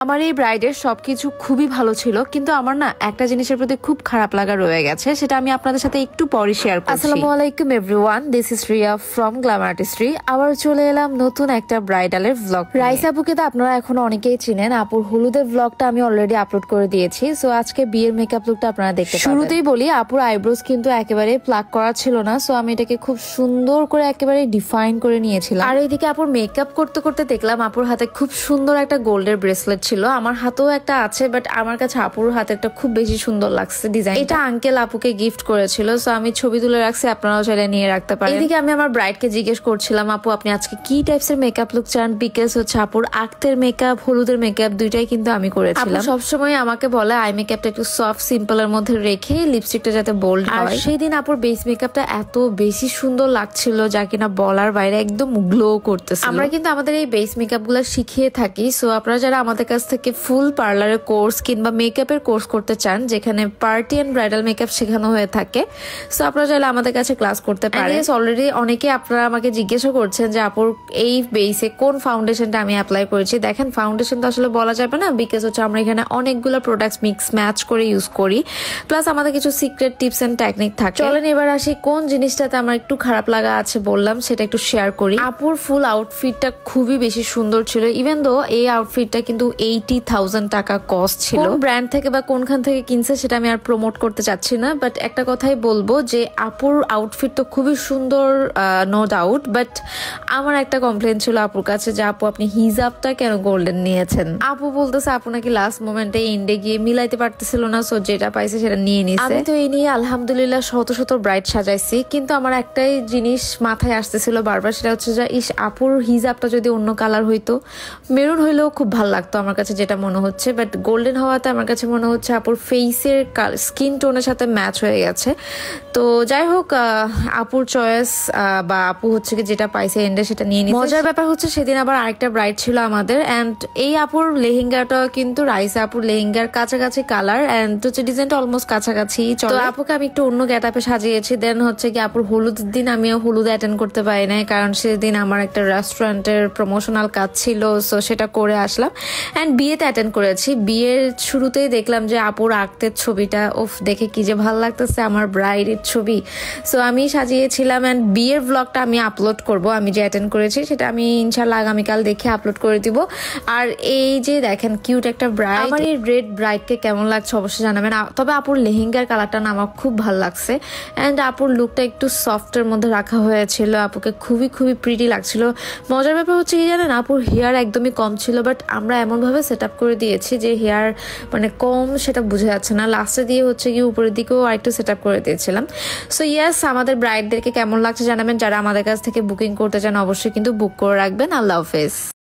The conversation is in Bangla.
আমার এই ব্রাইডের সবকিছু খুবই ভালো ছিল, কিন্তু আমার না একটা জিনিসের প্রতি খুব খারাপ লাগা রয়ে গেছে, সেটা আমি আপনাদের সাথে একটু পরে শেয়ার করছি। আসসালামু আলাইকুম everyone, this is Riya from Glamour artistry. আবার চলে এলাম নতুন একটা ব্রাইডালের ভ্লগ। রাইসা আপুকে তো আপনারা এখন অনেকেই চিনেন। আপুর হলুদের ভ্লগটা আমি অলরেডি আপলোড করে দিয়েছি। সো আজকে বিয়ের মেকআপ লুকটা আপনারা দেখতে পাবেন। শুরুতেই বলি, আপুর আইব্রোজ কিন্তু একেবারে প্লাক করা ছিল না, সো আমি এটাকে খুব সুন্দর করে একেবারে ডিফাইন করে নিয়েছিলাম। আর এইদিকে আপুর মেকআপ করতে করতে দেখলাম আপুর হাতে খুব সুন্দর একটা গোল্ডের ব্রেসলেট ছিল। আমার হাতেও একটা আছে, বাট আমার কাছে আপুর হাতেরটা খুব বেশি সুন্দর লাগছে ডিজাইন। এটা আঙ্কেল আপুকে গিফট করেছিল, সো আমি ছবি তুলে রাখছি, আপনারাও চাইলে নিয়ে রাখতে পারেন। এদিকে আমি আমার ব্রাইডকে জিজ্ঞেস করছিলাম, আপু আপনি আজকে কি টাইপসের মেকআপ লুক চান? বিকজ হচ্ছে আপুর আক্তের মেকআপ, হলুদের মেকআপ দুইটাই কিন্তু আমি করেছিলাম। সবসময় আমাকে বলে আই মেকআপটা একটু সফট সিম্পল এর মধ্যে রেখে লিপস্টিকটা যাতে বোল্ড হয়। সেই দিন আপুর বেস মেকআপটা এত বেশি সুন্দর লাগছিল যা কিনা বলার বাইরে, একদম গ্লো করতেছে। আমরা কিন্তু আমাদের এই বেস মেকআপ গুলো শিখিয়ে থাকি, সো আপনারা যারা আমাদের কাছ থেকে ফুল পার্লারের কোর্স কিংবা মেকআপের কোর্স করতে চান, যেখানে পার্টি এন্ড ব্রাইডাল মেকআপ শেখানো হয়ে থাকে, সো আপনারা চাইলে আমাদের কাছে ক্লাস করতে পারেন। অলরেডি অনেকে আপনারা আমাকে জিজ্ঞাসা করছেন যে আপুর এই বেসে কোন ফাউন্ডেশনটা আমি অ্যাপ্লাই করেছি। দেখেন, ফাউন্ডেশন তো আসলে বলা যাবে না, বিকজ হচ্ছে আমরা এখানে অনেকগুলো প্রোডাক্টস মিক্স ম্যাচ করে ইউজ করি, প্লাস আমাদের কিছু সিক্রেট টিপস এন্ড টেকনিক থাকে। চলেন এবার আসি কোন জিনিসটাতে আমার একটু খারাপ লাগা আছে বললাম, সেটা একটু শেয়ার করি। আপুর ফুল আউটফিটটা খুবই বেশি সুন্দর ছিল, ইভেন দো এই আউটফিটটা কিন্তু 80,000 টাকা কস্ট ছিল। কোন ব্র্যান্ড থেকে বা কোনখান থেকে কিনছে সেটা আমি আর প্রমোট করতে চাচ্ছি না, বাট একটা কথাই বলবো যে আপুর আউটফিট তো খুবই সুন্দর, নো ডাউট, বাট আমার একটা কমপ্লেন ছিল আপুর কাছে যে আপু আপনি হিজাবটা কেন গোল্ডেন নিয়েছেন। আপু বলতেছে আপু নাকি লাস্ট মোমেন্টে এন্ডে গিয়ে মিলাইতে পারতেছিল না, সো যেটা পাইছে সেটা নিয়ে নিছে। আমি তো এই নিয়ে আলহামদুলিল্লাহ শত শত ব্রাইড সাজাইছি, কিন্তু আমার একটাই জিনিস মাথায় আসতেছিল বারবার, সেটা হচ্ছে যে ইস আপুর হিজাবটা যদি অন্য কালার হইতো, মেরুন হইলেও খুব ভালো লাগতো আমার কাছে যেটা মনে হচ্ছে, বাট গোল্ডেন হওয়াতে আমার কাছে মনে হচ্ছে আপুর ফেসের স্কিন টোনের সাথে ম্যাচ হয়ে গেছে। তো যাই হোক, আপুর চয়েস বা আপু হচ্ছে কি যেটা পাইছে এন্ডে সেটা নিয়ে নিয়েছে। মজার ব্যাপার হচ্ছে সেদিন আবার আরেকটা ব্রাইড ছিল আমাদের, এন্ড এই আপুর লেহেঙ্গাটা কিন্তু রাইসা আপুর লেহেঙ্গার কাছাকাছি কালার, এন্ড হচ্ছে ডিজাইনটা অলমোস্ট কাছাকাছি। তো আপুকে আমি একটু অন্য গেটআপে সাজিয়েছি। দেন হচ্ছে কি আপুর হলুদের দিন আমিও হলুদ অ্যাটেন্ড করতে পারি নাই, কারণ সেদিন আমার একটা রেস্টুরেন্টের প্রমোশনাল কাজ ছিল, সো সেটা করে আসলাম। এন্ড বিয়েতে অ্যাটেন্ড করেছি। বিয়ের শুরুতেই দেখলাম যে আপুর আক্তের ছবিটা, ওফ দেখে কি যে ভালো লাগতেছে, আমার ব্রাইডের ছবি। সো আমি সাজিয়েছিলাম, এন্ড বিয়ের ব্লগটা আমি আপলোড করব, আমি যে অ্যাটেন্ড করেছি সেটা আমি ইনশাল্লাহ আগামীকাল দেখে আপলোড করে দিব। আর এই যে দেখেন কিউট একটা ব্রাইড, আমার এই রেড ব্রাইডকে কেমন লাগছে অবশ্যই জানাবেন। তবে আপুর লেহেঙ্গার কালারটা না আমার খুব ভালো লাগছে, এন্ড আপুর লুকটা একটু সফটের মধ্যে রাখা হয়েছিল, আপুকে খুবই খুবই প্রিটি লাগছিল। মজার ব্যাপার হচ্ছে কি জানেন, আপুর হেয়ার একদমই কম ছিল, বাট আমরা এমনভাবে সেট আপ করে দিয়েছি যে হেয়ার মানে কম সেটা বোঝা যাচ্ছে না। লাস্টে দিয়ে হচ্ছে কি উপরের দিকেও আরেকটু সেট আপ করে দিয়েছিলাম। সো ইয়েস, আমাদের ব্রাইডদেরকে কেমন লাগছে জানাবেন। যারা আমাদের কাছ থেকে বুকিং করতে চান অবশ্যই কিন্তু বুক করে রাখবেন। আল্লাহ হাফেজ।